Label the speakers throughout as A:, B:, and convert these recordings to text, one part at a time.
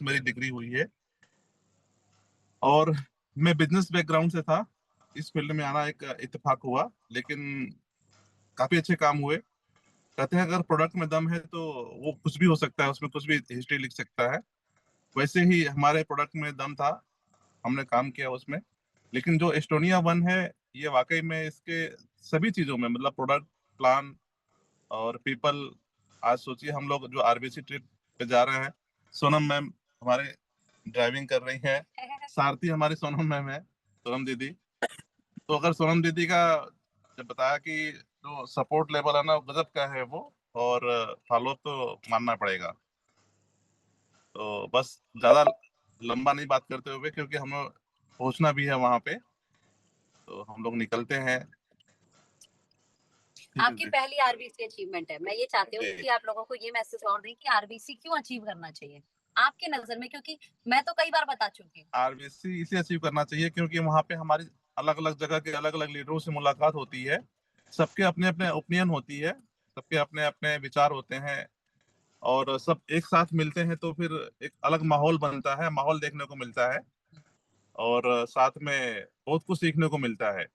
A: Almost मेरी degree हुई है। और मैं बिजनेस बैकग्राउंड से था, इस फील्ड में आना एक इत्तेफाक हुआ, लेकिन काफी अच्छे काम हुए। कहते हैं अगर प्रोडक्ट में दम है तो वो कुछ भी हो सकता है, उसमें कुछ भी हिस्ट्री लिख सकता है। वैसे ही हमारे प्रोडक्ट में दम था, हमने काम किया उसमें। लेकिन जो एस्टोनिया वन है, ये वाकई में इसके सभी चीजों में, मतलब प्रोडक्ट, प्लान और पीपल। आज सोचिए हम लोग जो आरबीसी ट्रिप पे जा रहे हैं, सोनम मैम हमारे ड्राइविंग कर रही है, सारथी हमारी सोनम मैम है, सोनम दीदी। तो अगर सोनम दीदी का जब बताया कि जो सपोर्ट लेवल है ना, वो गजब का है वो, और फॉलो तो मानना पड़ेगा। तो बस ज्यादा लंबा नहीं बात करते हुए, क्योंकि हमें पहुंचना भी है वहां पे, तो हम लोग निकलते हैं।
B: आपकी पहली आरबीसी अचीवमेंट है। मैं ये चाहती हूँ कि आप लोगों को ये मैसेज और दें कि आरबीसी क्यों अचीव करना चाहिए आपके नजर में, क्योंकि मैं तो कई बार बता चुकी हूँ।
A: आरबीसी इसे अचीव करना चाहिए क्योंकि वहां पे हमारी अलग अलग जगह के अलग अलग लीडरों से मुलाकात होती है। सबके अपने अपने ओपिनियन होती है, सबके अपने अपने विचार होते हैं, और सब एक साथ मिलते हैं तो फिर एक अलग माहौल बनता है, माहौल देखने को मिलता है, और साथ में बहुत कुछ सीखने को मिलता है।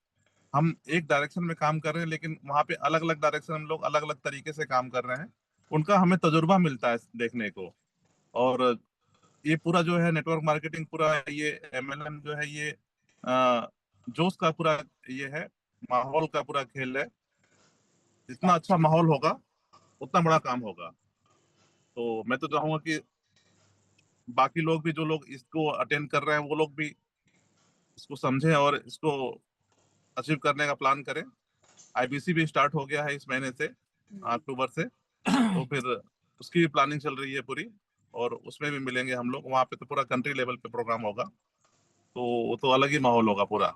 A: हम एक डायरेक्शन में काम कर रहे हैं, लेकिन वहां पे अलग अलग डायरेक्शन हम लोग अलग अलग तरीके से काम कर रहे हैं, उनका हमें तजुर्बा मिलता है देखने को। और ये पूरा जो है नेटवर्क मार्केटिंग, पूरा ये एमएलएम जो है, ये जोश का पूरा ये है, माहौल का पूरा खेल है। जितना अच्छा माहौल होगा उतना बड़ा काम होगा। तो मैं तो चाहूंगा कि बाकी लोग भी, जो लोग इसको अटेंड कर रहे हैं, वो लोग भी इसको समझें और इसको अचीव करने का प्लान करें। आईबीसी भी स्टार्ट हो गया है इस महीने से, अक्टूबर से। तो फिर उसकी भी प्लानिंग चल रही है पूरी, और उसमें भी मिलेंगे हम लोग। वहाँ पे तो पूरा कंट्री लेवल पे प्रोग्राम होगा, तो वो तो अलग ही माहौल होगा पूरा।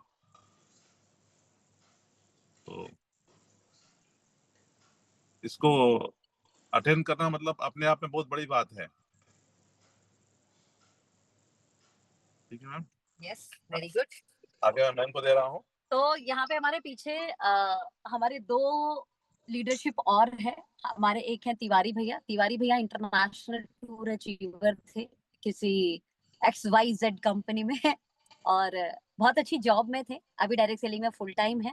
A: तो इसको अटेंड करना मतलब अपने आप में बहुत बड़ी बात है। ठीक है मैम।
B: Yes, very good.
A: आगे मैं मैम को दे रहा हूँ।
B: तो यहाँ पे हमारे पीछे हमारे दो लीडरशिप और है। हमारे एक है तिवारी भैया। तिवारी भैया इंटरनेशनल टूर अचीवर थे किसी XYZ कंपनी में और बहुत अच्छी जॉब में थे। अभी डायरेक्ट सेलिंग में फुल टाइम है।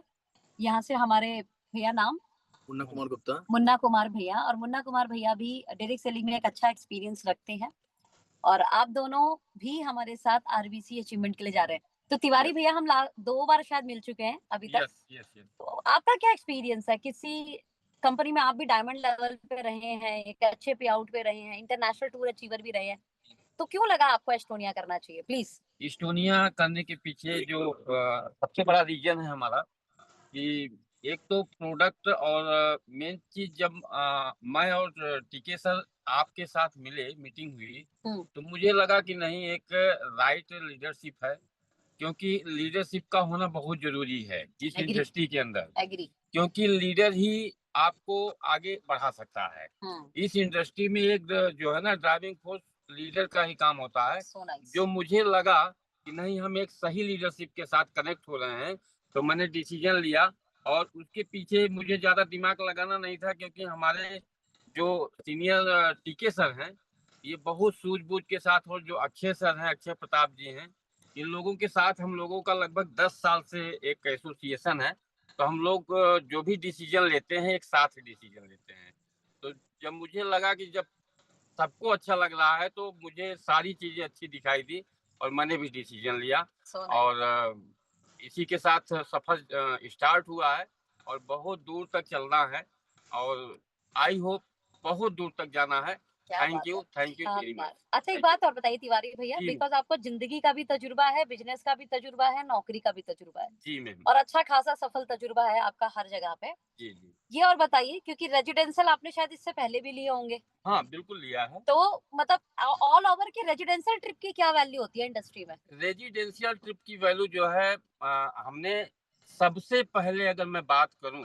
B: यहाँ से हमारे भैया नाम
C: मुन्ना कुमार गुप्ता।
B: मुन्ना कुमार भैया। और मुन्ना कुमार भैया भी डायरेक्ट सेलिंग में एक अच्छा एक्सपीरियंस रखते हैं, और आप दोनों भी हमारे साथ आरबीसी अचीवमेंट के लिए जा रहे हैं। तो तिवारी भैया हम 2 बार शायद मिल चुके हैं अभी तक।
C: यस।
B: तो आपका क्या एक्सपीरियंस है? किसी कंपनी में आप भी डायमंड लेवल पे रहे हैं, एक अच्छे पे आउट पे रहे हैं, इंटरनेशनल टूर अचीवर भी रहे हैं, तो क्यों लगा आपको एस्टोनिया करना चाहिए? प्लीज।
C: इस्टोनिया करने के पीछे जो सबसे बड़ा रीजन है हमारा कि एक तो प्रोडक्ट, और मेन चीज जब मैं और टीके सर आपके साथ मिले, मीटिंग हुई, तो मुझे लगा कि नहीं, एक राइट लीडरशिप है। क्योंकि लीडरशिप का होना बहुत जरूरी है इस इंडस्ट्री के अंदर।
B: एग्री।
C: क्योंकि लीडर ही आपको आगे बढ़ा सकता है। इस इंडस्ट्री में एक जो है ना, ड्राइविंग फोर्स लीडर का ही काम होता है। जो मुझे लगा कि नहीं, हम एक सही लीडरशिप के साथ कनेक्ट हो रहे हैं, तो मैंने डिसीजन लिया। और उसके पीछे मुझे ज्यादा दिमाग लगाना नहीं था, क्योंकि हमारे जो सीनियर टीके सर हैं, ये बहुत सूझबूझ के साथ, और जो अक्षय सर हैं, अक्षय प्रताप जी हैं, इन लोगों के साथ हम लोगों का लगभग 10 साल से एक एसोसिएशन है। तो हम लोग जो भी डिसीजन लेते हैं, एक साथ ही डिसीजन लेते हैं। तो जब मुझे लगा कि जब सबको अच्छा लग रहा है, तो मुझे सारी चीजें अच्छी दिखाई दी, और मैंने भी डिसीजन लिया। और इसी के साथ सफर स्टार्ट हुआ है, और बहुत दूर तक चलना है, और आई होप बहुत दूर तक जाना है। Thank you very much.
B: अच्छा, एक बात और बताइए तिवारी भैया, बिकॉज आपको जिंदगी का भी तजुर्बा है, बिजनेस का भी तजुर्बा है, नौकरी का भी तजुर्बा है।
C: जी मैम।
B: और अच्छा खासा सफल तजुर्बा है आपका हर जगह पे।
C: जी।
B: ये और बताइए, क्योंकि रेजिडेंशियल आपने शायद इससे पहले भी लिए होंगे।
C: हाँ, बिल्कुल लिया है।
B: तो मतलब ऑल ओवर के रेजिडेंशियल ट्रिप की क्या वैल्यू होती है इंडस्ट्री में?
C: रेजिडेंशियल ट्रिप की वैल्यू जो है, हमने सबसे पहले अगर मैं बात करूं,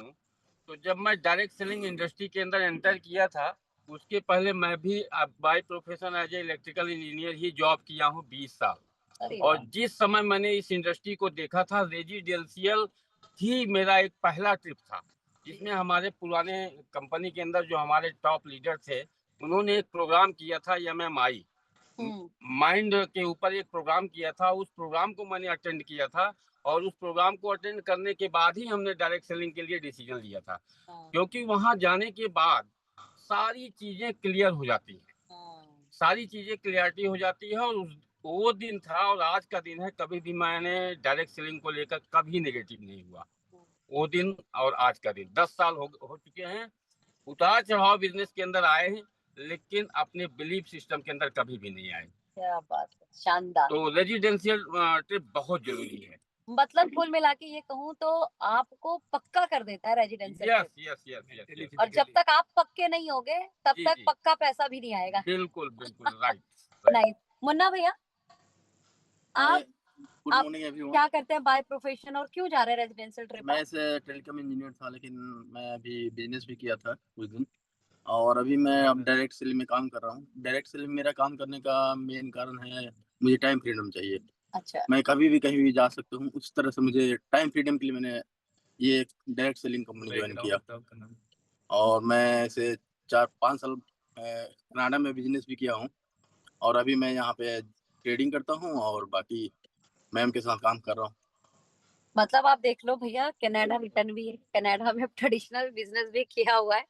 C: तो जब मैं डायरेक्ट सेलिंग इंडस्ट्री के अंदर एंटर किया था, उसके पहले मैं भी by profession as a electrical engineer ही जॉब किया हूं 20 साल। और जिस समय मैंने इस इंडस्ट्री को देखा था, रेजिडेंशियल ही मेरा एक पहला ट्रिप था, जिसमें हमारे पुराने कंपनी के अंदर जो हमारे टॉप लीडर थे, उन्होंने एक प्रोग्राम किया था MMI, माइंड के ऊपर एक प्रोग्राम किया था, उस प्रोग्राम को मैंने अटेंड किया था और उस प्रोग्राम को अटेंड करने के बाद ही हमने डायरेक्ट सेलिंग के लिए डिसीजन लिया था, क्योंकि वहां जाने के बाद सारी चीजें क्लियर हो जाती हैं, सारी चीजें क्लियरिटी हो जाती है। और वो दिन था और आज का दिन है, कभी भी मैंने डायरेक्ट सेलिंग को लेकर कभी नेगेटिव नहीं हुआ। वो दिन और आज का दिन 10 साल हो चुके हैं। उतार चढ़ाव बिजनेस के अंदर आए हैं, लेकिन अपने बिलीफ सिस्टम के अंदर कभी भी नहीं आए।
B: क्या बात है, शानदार।
C: तो रेजिडेंशियल ट्रिप बहुत जरूरी है।
B: मतलब कुल मिला के ये कहूँ तो आपको पक्का कर देता है रेजिडेंशियल ट्रिप।
C: यस।
B: और जब तक आप पक्के नहीं होगे तब तक पक्का पैसा भी नहीं आएगा।
C: बिल्कुल राइट।
B: नहीं मुन्ना भैया, आप
D: गुड मॉर्निंग एवरीवन।
B: क्या करते हैं बाय प्रोफेशन और क्यों जा रहे हैं रेजिडेंशियल ट्रिप?
D: मैं ऐसे टेलीकॉम इंजीनियर था, लेकिन मैं अभी बिजनेस भी किया था कुछ दिन, और अभी मैं अब डायरेक्ट सेलिंग में काम कर रहा हूँ। डायरेक्ट सेलिंग मेरा काम करने का मेन कारण है, मुझे टाइम फ्रीडम चाहिए।
B: अच्छा।
D: मैं कभी भी कहीं भी जा सकता हूँ, उस तरह से मुझे टाइम फ्रीडम के लिए मैंने ये डायरेक्ट सेलिंग कंपनी ज्वाइन किया। और मैं ऐसे 4-5 साल कनाडा में बिजनेस भी किया हूँ, और अभी मैं यहाँ पे ट्रेडिंग करता हूँ और बाकी मैम के साथ काम कर रहा हूँ।
B: मतलब आप देख लो भैया, कनाडा रिटर्न भी है, कनाडा में ट्रेडिशनल बिजनेस भी किया हुआ है,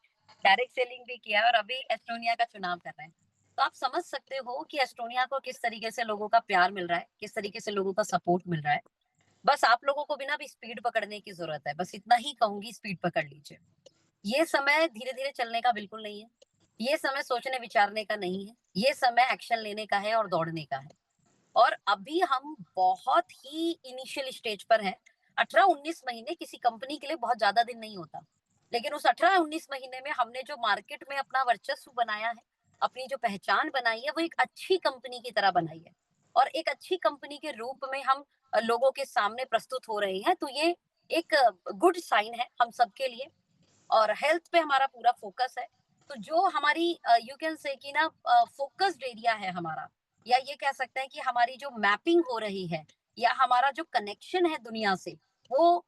B: डायरेक्ट सेलिंग भी किया है और अभी एस्टोनिया का चुनाव कर रहे हैं। तो आप समझ सकते हो कि एस्टोनिया को किस तरीके से लोगों का प्यार मिल रहा है, किस तरीके से लोगों का सपोर्ट मिल रहा है। बस आप लोगों को बिना भी स्पीड पकड़ने की जरूरत है, बस इतना ही कहूंगी, स्पीड पकड़ लीजिए। ये समय धीरे धीरे चलने का बिल्कुल नहीं है, ये समय सोचने विचारने का नहीं है, ये समय एक्शन लेने का है और दौड़ने का है। और अभी हम बहुत ही इनिशियल स्टेज पर हैं। 18-19 महीने किसी कंपनी के लिए बहुत ज्यादा दिन नहीं होता, लेकिन उस 18-19 महीने में हमने जो मार्केट में अपना वर्चस्व बनाया है, अपनी जो पहचान बनाई है, वो एक अच्छी कंपनी की तरह बनाई है और एक अच्छी कंपनी के रूप में हम लोगों के सामने प्रस्तुत हो रहे हैं। तो ये एक गुड साइन है हम सबके लिए। और हेल्थ पे हमारा पूरा फोकस है। तो जो हमारी यू कैन से कि ना फोकस्ड एरिया है हमारा, या ये कह सकते हैं कि हमारी जो मैपिंग हो रही है या हमारा जो कनेक्शन है दुनिया से, वो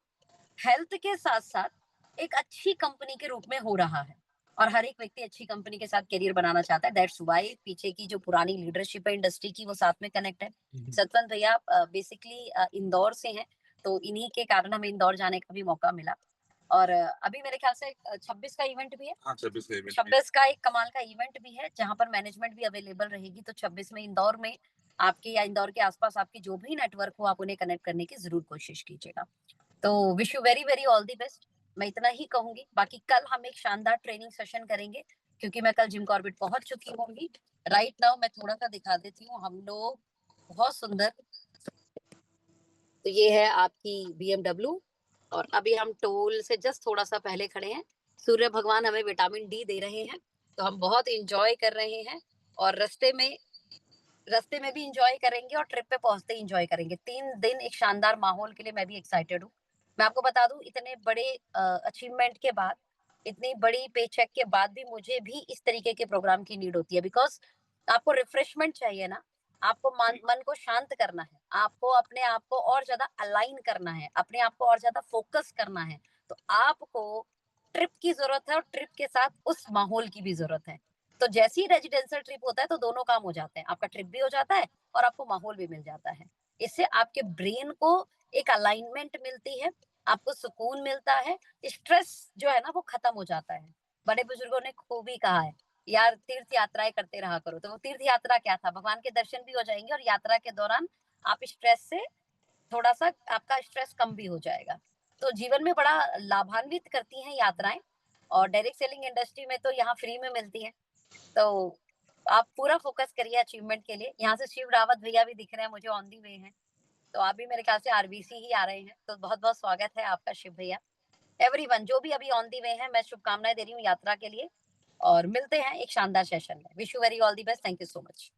B: हेल्थ के साथ साथ एक अच्छी कंपनी के रूप में हो रहा है। और हर एक व्यक्ति अच्छी कंपनी के साथ करियर बनाना चाहता है। दैट्स व्हाई पीछे की जो पुरानी लीडरशिप है इंडस्ट्री की, वो साथ में कनेक्ट है। सतवंत भैया बेसिकली इंदौर से हैं, तो इन्हीं के कारण हमें इंदौर जाने का भी मौका मिला। और अभी मेरे ख्याल से 26 का इवेंट भी है।
A: हाँ,
B: 26 का एक कमाल का इवेंट भी है, जहां पर मैनेजमेंट भी अवेलेबल रहेगी। तो 26 में इंदौर में आपके या इंदौर के आसपास आपकी जो भी नेटवर्क हो, आप उन्हें कनेक्ट करने की जरूर कोशिश कीजिएगा। तो wish you very very all the best, मैं इतना ही कहूंगी। बाकी कल हम एक शानदार ट्रेनिंग सेशन करेंगे, क्योंकि मैं कल जिम कॉर्बेट पहुंच चुकी होंगी। राइट नाउ मैं थोड़ा सा दिखा देती हूँ, हम लोग बहुत सुंदर। तो ये है आपकी BMW, और अभी हम टोल से जस्ट थोड़ा सा पहले खड़े हैं। सूर्य भगवान हमें विटामिन डी दे रहे हैं, तो हम बहुत इंजॉय कर रहे हैं। और रास्ते में भी इंजॉय करेंगे और ट्रिप पे पहुंचते ही इंजॉय करेंगे। 3 दिन एक शानदार माहौल के लिए मैं भी एक्साइटेड हूँ। मैं आपको बता दूं, इतने बड़े अचीवमेंट के बाद, इतनी बड़ी पे चेक के बाद भी मुझे भी इस तरीके के प्रोग्राम की नीड होती है। बिकॉज आपको रिफ्रेशमेंट चाहिए ना, आपको मन को शांत करना है, आपको अपने आप को और ज्यादा अलाइन करना है, अपने आप को और ज्यादा फोकस करना है। तो आपको ट्रिप की जरूरत है और ट्रिप के साथ उस माहौल की भी जरूरत है। तो जैसे ही रेजिडेंशियल ट्रिप होता है तो दोनों काम हो जाते हैं, आपका ट्रिप भी हो जाता है और आपको माहौल भी मिल जाता है। इससे आपके ब्रेन को एक अलाइनमेंट मिलती है, आपको सुकून मिलता है, स्ट्रेस जो है ना वो खत्म हो जाता है। बड़े बुजुर्गों ने खूब ही कहा है, यार तीर्थ यात्राएं करते रहा करो। तो वो तीर्थ यात्रा क्या था, भगवान के दर्शन भी हो जाएंगे और यात्रा के दौरान आप स्ट्रेस से थोड़ा सा, आपका स्ट्रेस कम भी हो जाएगा। तो जीवन में बड़ा लाभान्वित करती हैं यात्राएं। और डायरेक्ट सेलिंग इंडस्ट्री में तो यहाँ फ्री में मिलती है। तो आप पूरा फोकस करिए अचीवमेंट के लिए। यहाँ से शिव रावत भैया भी दिख रहे हैं मुझे, ऑन दी वे हैं। तो आप भी मेरे ख्याल से RBC ही आ रहे हैं, तो बहुत बहुत स्वागत है आपका शिव भैया। एवरीवन जो भी अभी ऑन दी वे है, मैं शुभकामनाएं दे रही हूँ यात्रा के लिए। और मिलते हैं एक शानदार सेशन में। Wish you very all the best. Thank you so much.